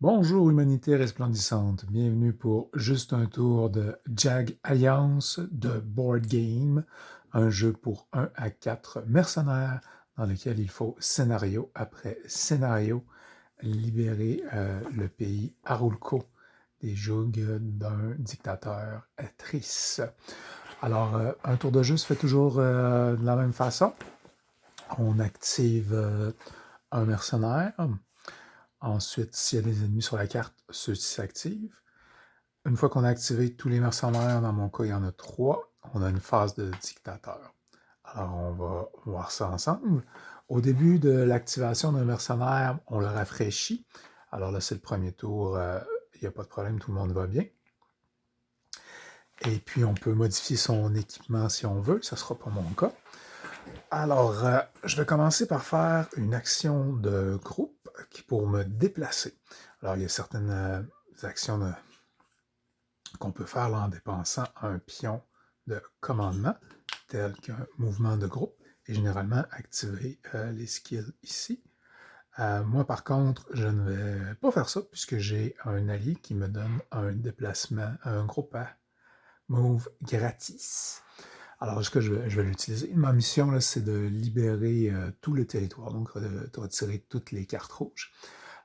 Bonjour humanité resplendissante, bienvenue pour juste un tour de Jag Alliance de Board Game, un jeu pour 1 à 4 mercenaires dans lequel il faut scénario après scénario libérer le pays Arulco des jougs d'un dictateur triste. Alors, un tour de jeu se fait toujours de la même façon. On active un mercenaire. Ensuite, s'il y a des ennemis sur la carte, ceux-ci s'activent. Une fois qu'on a activé tous les mercenaires, dans mon cas, il y en a 3, on a une phase de dictateur. Alors, on va voir ça ensemble. Au début de l'activation d'un mercenaire, on le rafraîchit. Alors là, c'est le premier tour, il n'y a pas de problème, tout le monde va bien. Et puis, on peut modifier son équipement si on veut, ça ne sera pas mon cas. Alors, je vais commencer par faire une action de groupe pour me déplacer. Alors, il y a certaines actions qu'on peut faire là, en dépensant un pion de commandement, tel qu'un mouvement de groupe, et généralement activer les skills ici. Moi, par contre, je ne vais pas faire ça, puisque j'ai un allié qui me donne un déplacement, un groupe à move gratis. Alors, ce que je vais l'utiliser. Ma mission, là, c'est de libérer tout le territoire, donc de retirer toutes les cartes rouges.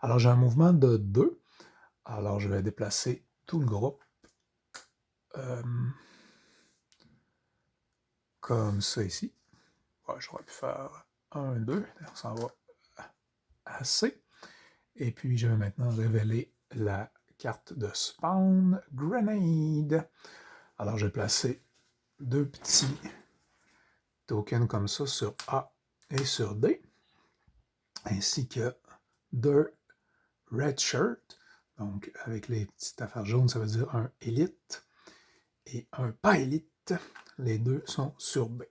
Alors, j'ai un mouvement de 2. Alors, je vais déplacer tout le groupe comme ça ici. Ouais, j'aurais pu faire 1, 2, ça en va assez. Et puis, je vais maintenant révéler la carte de Spawn Grenade. Alors, je vais placer 2 petits tokens comme ça sur A et sur D, ainsi que 2 Red Shirt. Donc, avec les petites affaires jaunes, ça veut dire un élite et un pas élite. Les deux sont sur B.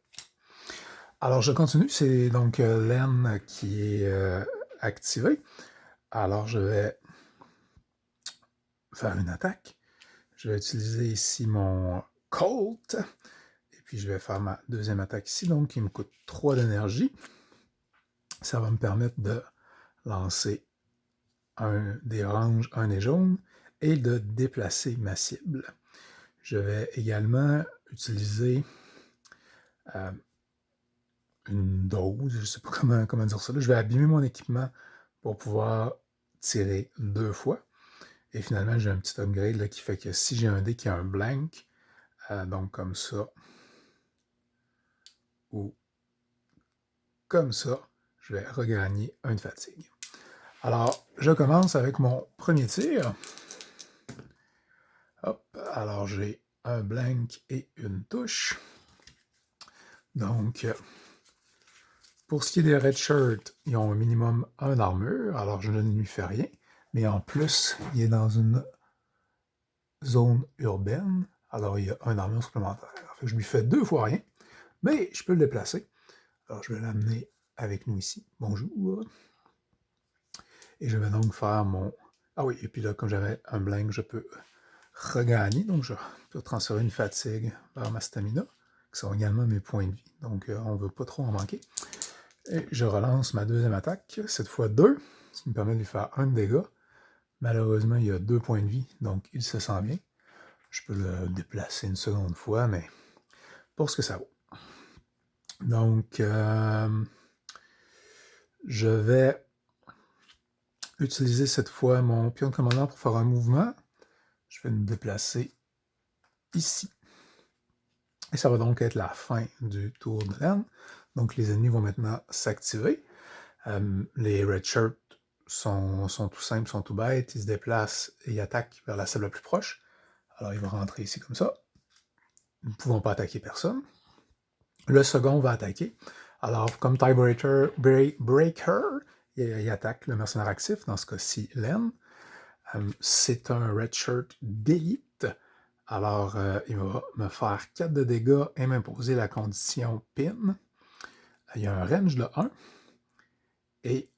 Alors, je continue. C'est donc l'aine qui est activée. Alors, je vais faire une attaque. Je vais utiliser ici mon Colt. Et puis, je vais faire ma deuxième attaque ici, donc qui me coûte 3 d'énergie. Ça va me permettre de lancer un des oranges, un des jaunes, et de déplacer ma cible. Je vais également utiliser une dose, je ne sais pas comment dire ça. Là, je vais abîmer mon équipement pour pouvoir tirer 2 fois. Et finalement, j'ai un petit upgrade là, qui fait que si j'ai un dé qui a un blank, donc comme ça, ou comme ça, je vais regagner une fatigue. Alors, je commence avec mon premier tir. Hop, alors j'ai un blank et une touche. Donc, pour ce qui est des red shirts, ils ont au minimum 1 d'armure, alors je ne lui fais rien. Mais en plus, il est dans une zone urbaine, alors il y a 1 d'armure supplémentaire. Fait que je lui fais 2 fois rien, mais je peux le déplacer. Alors je vais l'amener avec nous ici. Bonjour. Et je vais donc faire mon... Ah oui, et puis là, comme j'avais un blank, je peux regagner. Donc je peux transférer une fatigue vers ma stamina, qui sont également mes points de vie. Donc on ne veut pas trop en manquer. Et je relance ma deuxième attaque, cette fois 2, ce qui me permet de lui faire 1 de dégâts. Malheureusement, il y a 2 points de vie, donc il se sent bien. Je peux le déplacer une seconde fois, mais pour ce que ça vaut. Donc, je vais utiliser cette fois mon pion de commandement pour faire un mouvement. Je vais me déplacer ici. Et ça va donc être la fin du tour de l'aine. Donc, les ennemis vont maintenant s'activer. Les red shirts sont tout simples, sont tout bêtes. Ils se déplacent et ils attaquent vers la cible la plus proche. Alors, ils vont rentrer ici comme ça. Nous ne pouvons pas attaquer personne. Le second va attaquer. Alors, comme tiebreaker, il attaque le mercenaire actif, dans ce cas-ci, Len. C'est un red shirt d'élite. Alors, il va me faire 4 de dégâts et m'imposer la condition pin. Il y a un range de 1. Et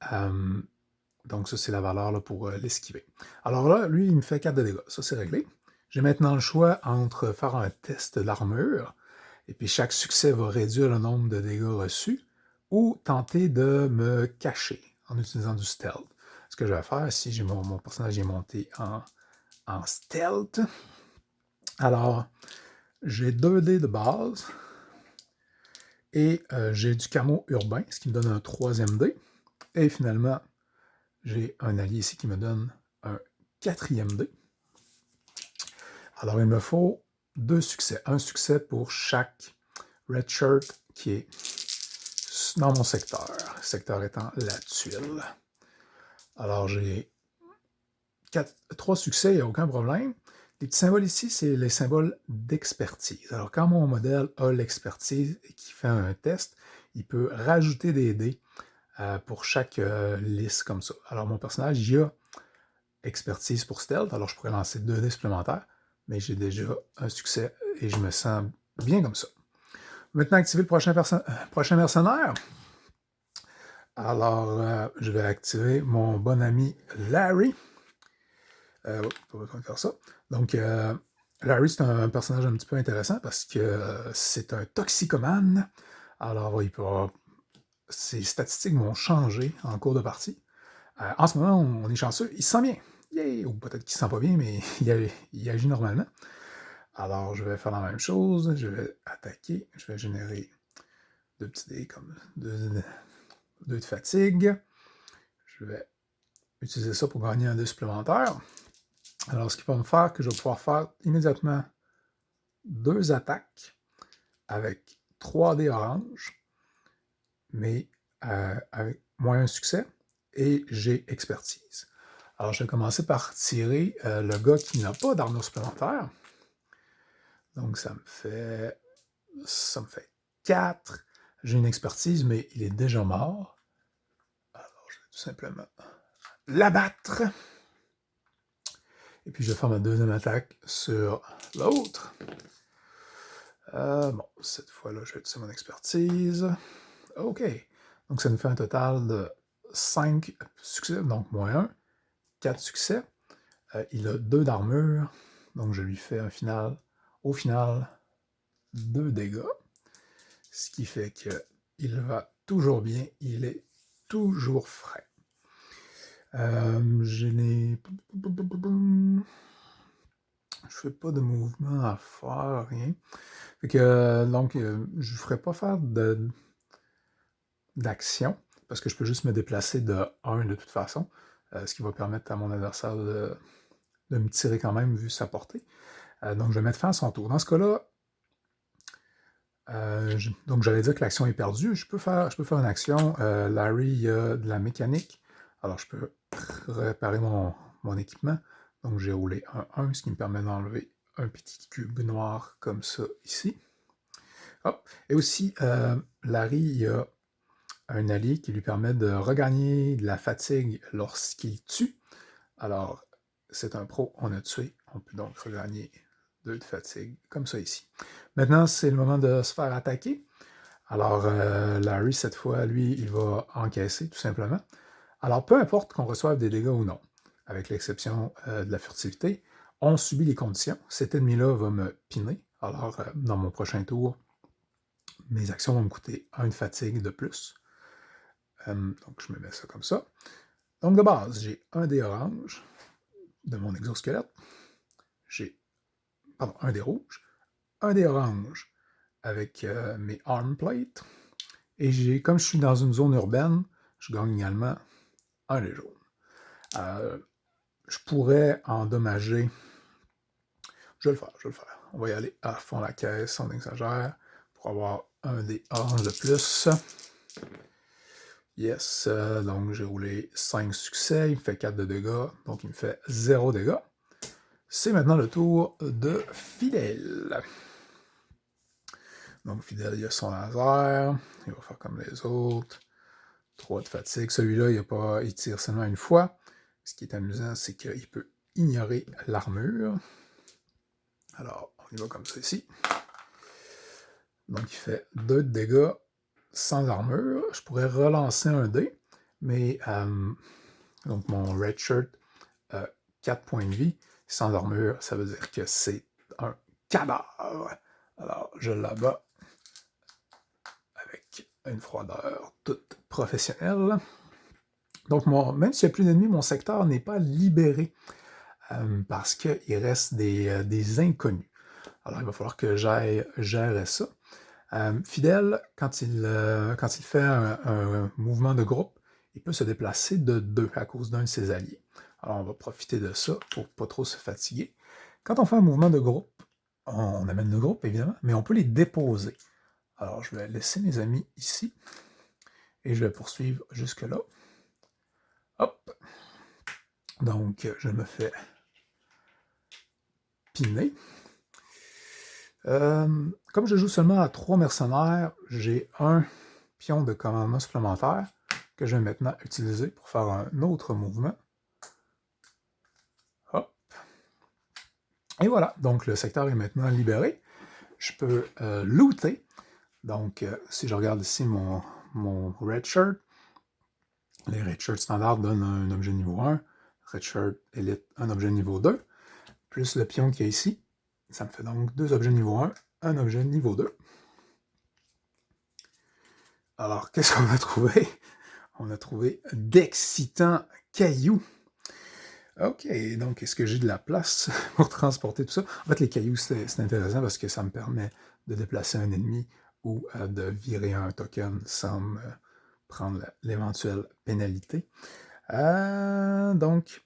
donc, ça, c'est la valeur là, pour l'esquiver. Alors là, lui, il me fait 4 de dégâts. Ça, c'est réglé. J'ai maintenant le choix entre faire un test d'armure, et puis chaque succès va réduire le nombre de dégâts reçus, ou tenter de me cacher en utilisant du stealth. ce que je vais faire, si j'ai mon personnage est monté en stealth, alors j'ai 2 dés de base et j'ai du camo urbain, ce qui me donne un 3e dé. Et finalement, j'ai un allié ici qui me donne un 4e dé. Alors il me faut 2 succès. Un succès pour chaque red shirt qui est dans mon secteur. Le secteur étant la tuile. Alors j'ai 3 succès, il n'y a aucun problème. Les petits symboles ici, c'est les symboles d'expertise. Alors, quand mon modèle a l'expertise et qu'il fait un test, il peut rajouter des dés pour chaque liste comme ça. Alors, mon personnage, il a expertise pour stealth, alors je pourrais lancer 2 dés supplémentaires, mais j'ai déjà un succès et je me sens bien comme ça. Maintenant, activer le prochain mercenaire. Alors, je vais activer mon bon ami Larry. Pas besoin de faire ça. Donc, Larry, c'est un personnage un petit peu intéressant parce que c'est un toxicomane. Alors, ses statistiques vont changer en cours de partie. En ce moment, on est chanceux, il se sent bien. Yay! Ou peut-être qu'il ne se sent pas bien, mais il agit normalement. Alors, je vais faire la même chose. Je vais attaquer. Je vais générer 2 petits dés comme 2 de fatigue. Je vais utiliser ça pour gagner un dé supplémentaire. Alors, ce qui va me faire que je vais pouvoir faire immédiatement 2 attaques avec 3 dés orange, mais avec moins un succès, et j'ai expertise. Alors, je vais commencer par tirer le gars qui n'a pas d'armure supplémentaire. Donc, ça me fait 4. J'ai une expertise, mais il est déjà mort. Alors, je vais tout simplement l'abattre. Et puis, je vais faire ma 2e attaque sur l'autre. Bon, cette fois-là, je vais utiliser mon expertise. OK. Donc, ça nous fait un total de 5 succès, donc moins 1, 4 succès. Il a 2 d'armure, donc je lui fais au final, 2 dégâts. Ce qui fait qu'il va toujours bien, il est toujours frais. Je fais pas de mouvement à faire, rien. Fait que, donc, je ne ferai pas faire d'action, parce que je peux juste me déplacer de 1 de toute façon, ce qui va permettre à mon adversaire de me tirer quand même, vu sa portée. Donc, je vais mettre fin à son tour. Dans ce cas-là, donc j'allais dire que l'action est perdue. Je peux faire une action. Larry, il a de la mécanique. Alors, je peux réparer mon équipement. Donc, j'ai roulé un 1, ce qui me permet d'enlever un petit cube noir comme ça, ici. Hop. Et aussi, Larry, il a un allié qui lui permet de regagner de la fatigue lorsqu'il tue. Alors, c'est un pro, on a tué, on peut donc regagner 2 de fatigue, comme ça ici. Maintenant, c'est le moment de se faire attaquer. Alors, Larry, cette fois, lui, il va encaisser, tout simplement. Alors, peu importe qu'on reçoive des dégâts ou non, avec l'exception de la furtivité, on subit les conditions. Cet ennemi-là va me piner. Alors, dans mon prochain tour, mes actions vont me coûter 1 de fatigue de plus. Donc, je me mets ça comme ça. Donc, de base, j'ai un dé orange de mon exosquelette. J'ai, un dé rouge. Un dé orange avec mes arm plates. Et comme je suis dans une zone urbaine, je gagne également un dé jaune. Je pourrais endommager. Je vais le faire. On va y aller à fond la caisse, on exagère, pour avoir un dé orange de plus. Yes, donc j'ai roulé 5 succès, il me fait 4 de dégâts, donc il me fait 0 dégâts. C'est maintenant le tour de Fidèle. Donc Fidèle, il a son laser, il va faire comme les autres. 3 de fatigue. Celui-là, il tire seulement une fois. Ce qui est amusant, c'est qu'il peut ignorer l'armure. Alors, on y va comme ça ici. Donc, il fait 2 de dégâts sans armure. Je pourrais relancer un dé, mais donc mon red shirt, 4 points de vie. Sans armure, ça veut dire que c'est un cadavre. Alors, je l'abats avec une froideur toute professionnelle. Donc, même s'il n'y a plus d'ennemis, mon secteur n'est pas libéré parce qu'il reste des inconnus. Alors, il va falloir que j'aille gérer ça. Fidèle, quand il fait un mouvement de groupe, il peut se déplacer de 2 à cause d'un de ses alliés. Alors, on va profiter de ça pour pas trop se fatiguer. Quand on fait un mouvement de groupe, on amène le groupe, évidemment, mais on peut les déposer. Alors, je vais laisser mes amis ici et je vais poursuivre jusque-là. Hop! Donc, je me fais piner. Comme je joue seulement à 3 mercenaires, j'ai un pion de commandement supplémentaire que je vais maintenant utiliser pour faire un autre mouvement. Hop. Et voilà, donc le secteur est maintenant libéré. Je peux looter. Donc, si je regarde ici mon red shirt, les red shirts standards donnent un objet niveau 1, red shirt élite un objet niveau 2, plus le pion qu'il y a ici. Ça me fait donc 2 objets niveau 1, un objet niveau 2. Alors, qu'est-ce qu'on a trouvé? On a trouvé d'excitants cailloux. OK, donc est-ce que j'ai de la place pour transporter tout ça? En fait, les cailloux, c'est intéressant parce que ça me permet de déplacer un ennemi ou de virer un token sans me prendre l'éventuelle pénalité. Donc,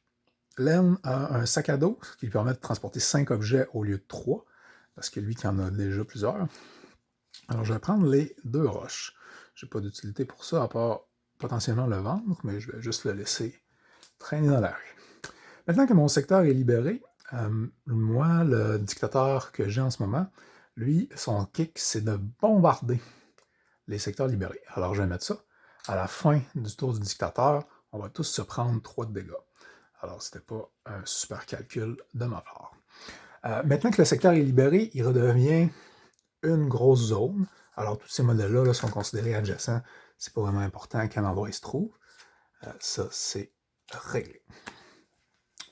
Len a un sac à dos qui lui permet de transporter 5 objets au lieu de 3, parce que lui qui en a déjà plusieurs. Alors, je vais prendre les 2 roches. Je n'ai pas d'utilité pour ça, à part potentiellement le vendre, mais je vais juste le laisser traîner dans la rue. Maintenant que mon secteur est libéré, moi, le dictateur que j'ai en ce moment, lui, son kick, c'est de bombarder les secteurs libérés. Alors, je vais mettre ça. À la fin du tour du dictateur, on va tous se prendre 3 de dégâts. Alors, c'était pas un super calcul de ma part. Maintenant que le secteur est libéré, il redevient une grosse zone. Alors, tous ces modèles-là là, sont considérés adjacents. C'est pas vraiment important à quel endroit ils se trouvent. Ça, c'est réglé.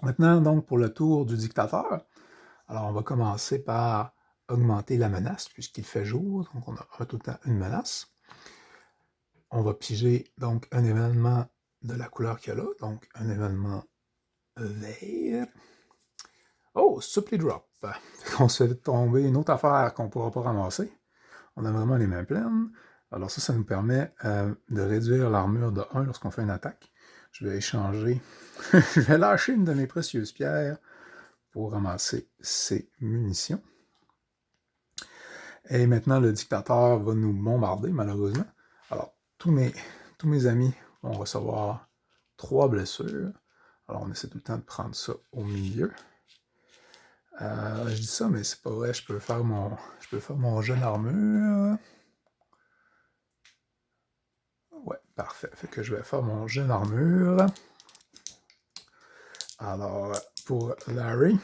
Maintenant, donc, pour le tour du dictateur, alors on va commencer par augmenter la menace, puisqu'il fait jour, donc on a tout le temps une menace. On va piger donc un événement de la couleur qu'il y a là, donc un événement vert. Oh, supply drop! On se fait tomber une autre affaire qu'on ne pourra pas ramasser. On a vraiment les mains pleines. Alors ça nous permet de réduire l'armure de 1 lorsqu'on fait une attaque. Je vais échanger, je vais lâcher une de mes précieuses pierres pour ramasser ces munitions. Et maintenant, le dictateur va nous bombarder, malheureusement. Alors, tous mes amis vont recevoir 3 blessures. Alors, on essaie tout le temps de prendre ça au milieu. Je dis ça, mais c'est pas vrai, je peux faire mon jet d'armure. Ouais, parfait. Fait que je vais faire mon jet d'armure. Alors, pour Larry,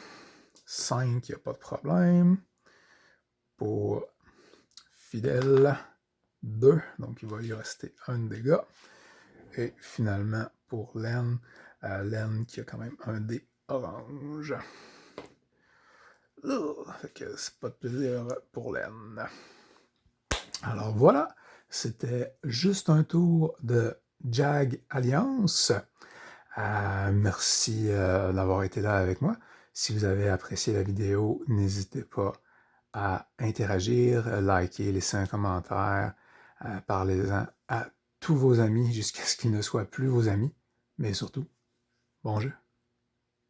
5, il n'y a pas de problème. Pour Fidèle, 2, donc il va y rester un dégât. Et finalement, pour Len, Len qui a quand même un dé orange. Fait que c'est pas de plaisir pour Len. Alors voilà, c'était juste un tour de Jag Alliance. Merci d'avoir été là avec moi. Si vous avez apprécié la vidéo, n'hésitez pas à interagir, liker, laisser un commentaire, parlez-en à tous vos amis jusqu'à ce qu'ils ne soient plus vos amis. Mais surtout, bon jeu!